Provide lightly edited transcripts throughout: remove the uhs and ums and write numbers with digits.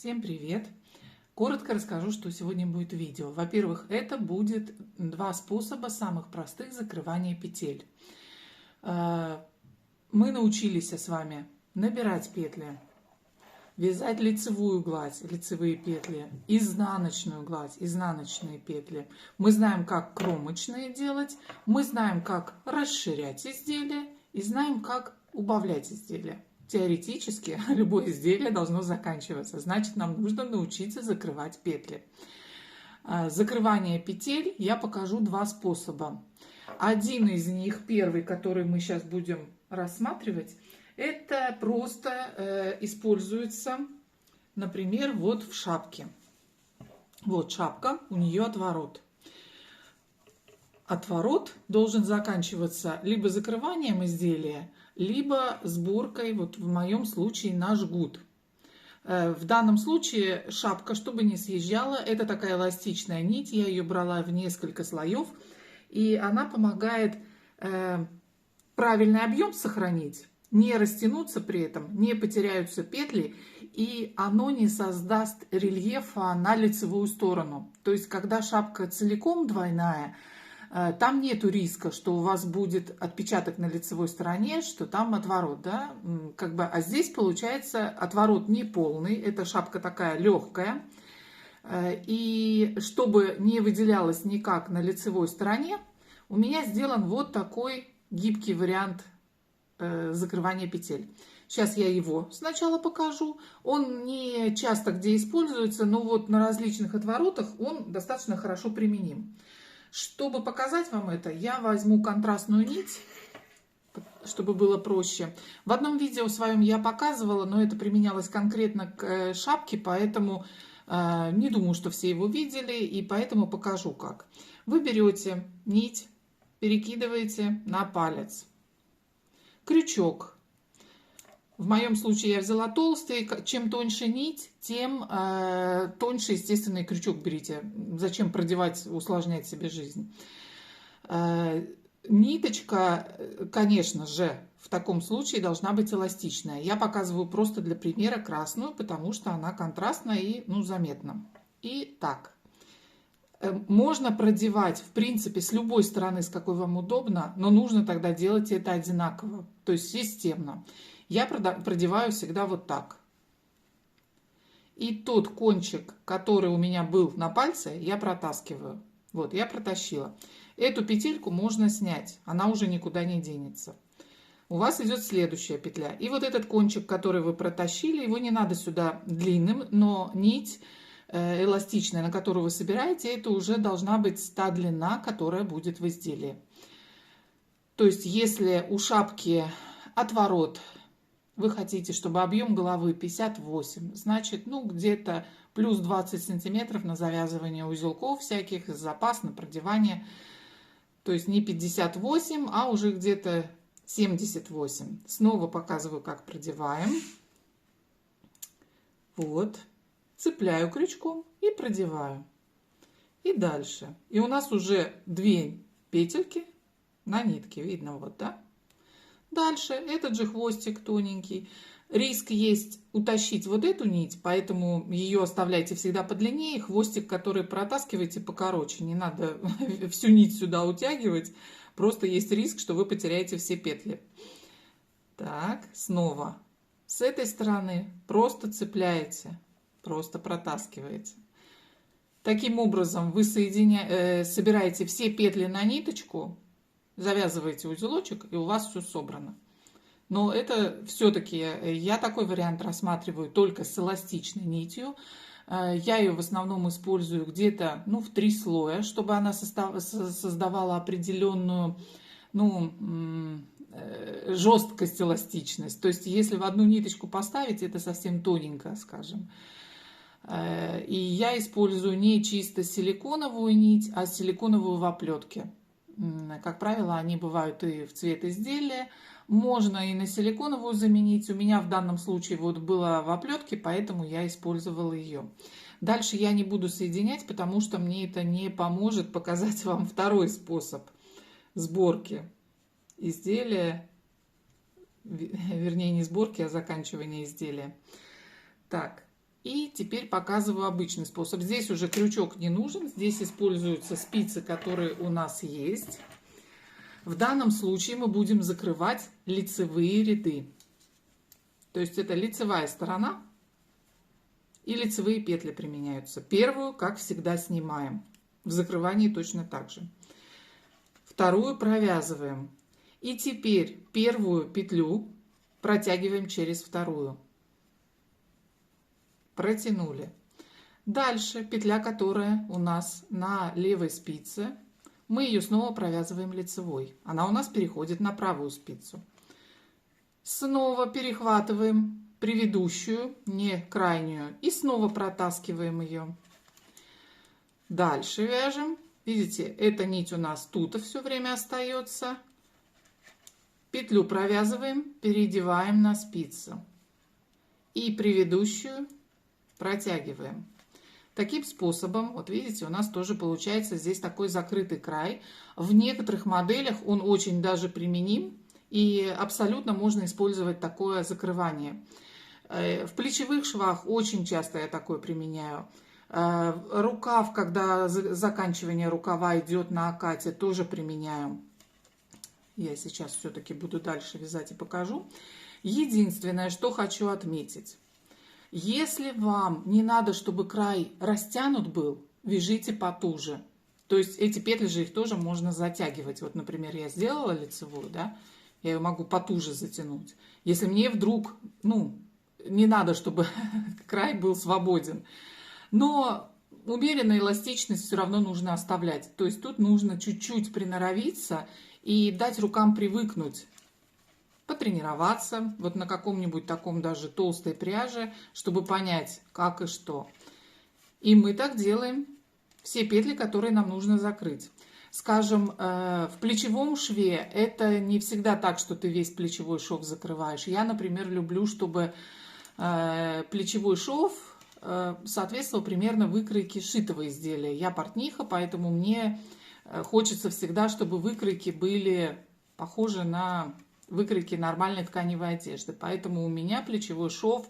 Всем привет! Коротко расскажу, что сегодня будет видео. Во-первых, это будет два способа самых простых закрывания петель. Мы научились с вами набирать петли, вязать лицевую гладь, лицевые петли, изнаночную гладь, изнаночные петли. Мы знаем, как кромочные делать, мы знаем, как расширять изделие и знаем, как убавлять изделие. Теоретически любое изделие должно заканчиваться, значит, нам нужно научиться закрывать петли. Закрывание петель я покажу два способа. Один из них, первый, который мы сейчас будем рассматривать, это просто используется, например, вот в шапке. Вот шапка, у нее отворот. Отворот должен заканчиваться либо закрыванием изделия, либо сборкой, вот в моем случае, на жгут. В данном случае шапка, чтобы не съезжала, это такая эластичная нить, я ее брала в несколько слоев, и она помогает правильный объем сохранить, не растянуться при этом, не потеряются петли, и оно не создаст рельефа на лицевую сторону. То есть, когда шапка целиком двойная, там нету риска, что у вас будет отпечаток на лицевой стороне, что там отворот, да, а здесь получается отворот не полный, эта шапка такая легкая, и чтобы не выделялось никак на лицевой стороне, у меня сделан вот такой гибкий вариант закрывания петель. Сейчас я его сначала покажу. Он не часто где используется, но вот на различных отворотах он достаточно хорошо применим. Чтобы показать вам это, я возьму контрастную нить, чтобы было проще. В одном видео своем я показывала, но это применялось конкретно к шапке, поэтому не думаю, что все его видели, и поэтому покажу как. Вы берете нить, перекидываете на палец. Крючок. В моем случае я взяла толстый. Чем тоньше нить, тем тоньше естественный крючок берите. Зачем продевать, усложнять себе жизнь? Ниточка, конечно же, в таком случае должна быть эластичная. Я показываю просто для примера красную, потому что она контрастная и заметна. Итак, можно продевать, в принципе, с любой стороны, с какой вам удобно, но нужно тогда делать это одинаково, то есть системно. Я продеваю всегда вот так. И тот кончик, который у меня был на пальце, я протаскиваю. Вот, я протащила. Эту петельку можно снять, она уже никуда не денется. У вас идет следующая петля. И вот этот кончик, который вы протащили, его не надо сюда длинным, но нить эластичная, на которую вы собираете, это уже должна быть та длина, которая будет в изделии. То есть, если у шапки отворот, вы хотите, чтобы объем головы 58, значит, где-то плюс 20 сантиметров на завязывание узелков всяких, запас на продевание. То есть не 58, а уже где-то 78. Снова показываю, как продеваем. Вот. Цепляю крючком и продеваю. И дальше. И у нас уже 2 петельки на нитке. Видно, вот, да? Дальше этот же хвостик тоненький. Риск есть утащить вот эту нить, поэтому ее оставляйте всегда подлиннее. Хвостик, который протаскиваете, покороче. Не надо всю нить сюда утягивать. Просто есть риск, что вы потеряете все петли. Так, снова. С этой стороны просто цепляете, просто протаскиваете. Таким образом вы собираете все петли на ниточку, завязываете узелочек, и у вас все собрано. Но это все-таки я такой вариант рассматриваю только с эластичной нитью. Я ее в основном использую где-то в 3 слоя, чтобы она создавала определенную жесткость, эластичность. То есть, если в одну ниточку поставить, это совсем тоненькая, скажем. И я использую не чисто силиконовую нить, а силиконовую в оплетке. Как правило, они бывают и в цвет изделия. Можно и на силиконовую заменить. У меня в данном случае вот была в оплетке, поэтому я использовала ее. Дальше я не буду соединять, потому что мне это не поможет показать вам второй способ сборки изделия. Вернее, не сборки, а заканчивания изделия. Так, И теперь показываю обычный способ. Здесь уже крючок не нужен, здесь используются спицы, которые у нас есть. В данном случае мы будем закрывать лицевые ряды. То есть это лицевая сторона и лицевые петли применяются. Первую, как всегда, снимаем. В закрывании точно так же. Вторую провязываем. И теперь первую петлю протягиваем через вторую. Протянули. Дальше петля, которая у нас на левой спице, мы ее снова провязываем лицевой. Она у нас переходит на правую спицу. Снова перехватываем предыдущую, не крайнюю, и снова протаскиваем ее. Дальше вяжем. Видите, эта нить у нас тут все время остается. Петлю провязываем, переодеваем на спицу. И предыдущую протягиваем. Таким способом, вот видите, у нас тоже получается здесь такой закрытый край. В некоторых моделях он очень даже применим. И абсолютно можно использовать такое закрывание. В плечевых швах очень часто я такое применяю. Рукав, когда заканчивание рукава идет на окате, тоже применяю. Я сейчас все-таки буду дальше вязать и покажу. Единственное, что хочу отметить. Если вам не надо, чтобы край растянут был, вяжите потуже. То есть эти петли же их тоже можно затягивать. Вот, например, я сделала лицевую, да, я ее могу потуже затянуть. Если мне вдруг, не надо, чтобы край был свободен. Но умеренную эластичность все равно нужно оставлять. То есть тут нужно чуть-чуть приноровиться и дать рукам привыкнуть. Потренироваться вот на каком-нибудь таком даже толстой пряже, чтобы понять, как и что. И мы так делаем все петли, которые нам нужно закрыть. Скажем, в плечевом шве это не всегда так, что ты весь плечевой шов закрываешь. Я, например, люблю, чтобы плечевой шов соответствовал примерно выкройке сшитого изделия. Я портниха, поэтому мне хочется всегда, чтобы выкройки были похожи на выкройки нормальной тканевой одежды. Поэтому у меня плечевой шов,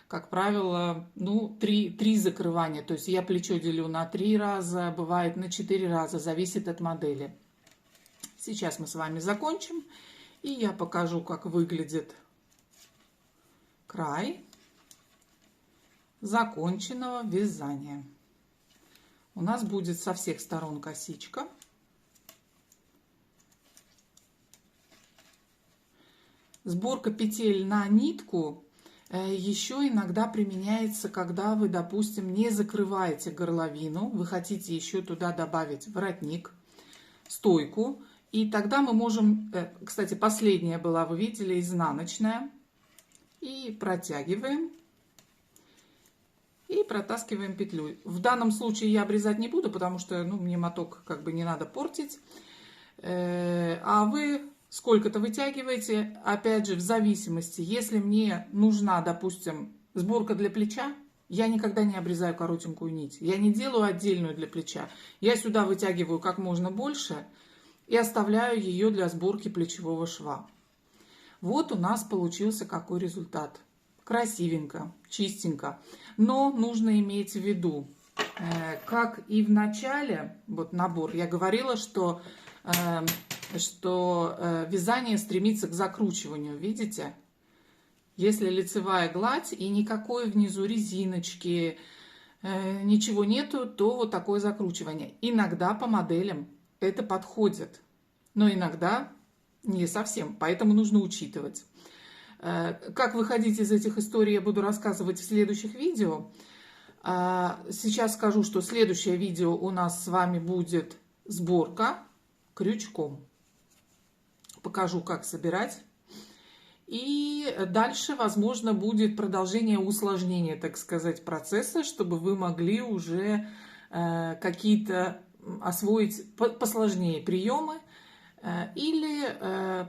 как правило, 3 закрывания. То есть я плечо делю на 3 раза, бывает на 4 раза, зависит от модели. Сейчас мы с вами закончим, и я покажу, как выглядит край законченного вязания. У нас будет со всех сторон косичка. Сборка петель на нитку еще иногда применяется, когда вы, допустим, не закрываете горловину, вы хотите еще туда добавить воротник, стойку, и тогда мы можем, кстати, последняя была, вы видели, изнаночная, и протягиваем и протаскиваем петлю. В данном случае я обрезать не буду, потому что мне моток как бы не надо портить, а вы сколько-то вытягиваете, опять же, в зависимости. Если мне нужна, допустим, сборка для плеча, я никогда не обрезаю коротенькую нить. Я не делаю отдельную для плеча. Я сюда вытягиваю как можно больше и оставляю ее для сборки плечевого шва. Вот у нас получился какой результат. Красивенько, чистенько. Но нужно иметь в виду, как и в начале, вот набор, я говорила, что вязание стремится к закручиванию, видите? Если лицевая гладь и никакой внизу резиночки, ничего нету, то вот такое закручивание. Иногда по моделям это подходит, но иногда не совсем, поэтому нужно учитывать. Как выходить из этих историй, я буду рассказывать в следующих видео. Сейчас скажу, что следующее видео у нас с вами будет сборка крючком. Покажу, как собирать. И дальше, возможно, будет продолжение усложнения, так сказать, процесса, чтобы вы могли уже какие-то освоить посложнее приемы или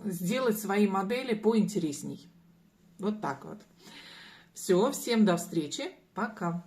сделать свои модели поинтересней. Вот так вот. Все, всем до встречи. Пока.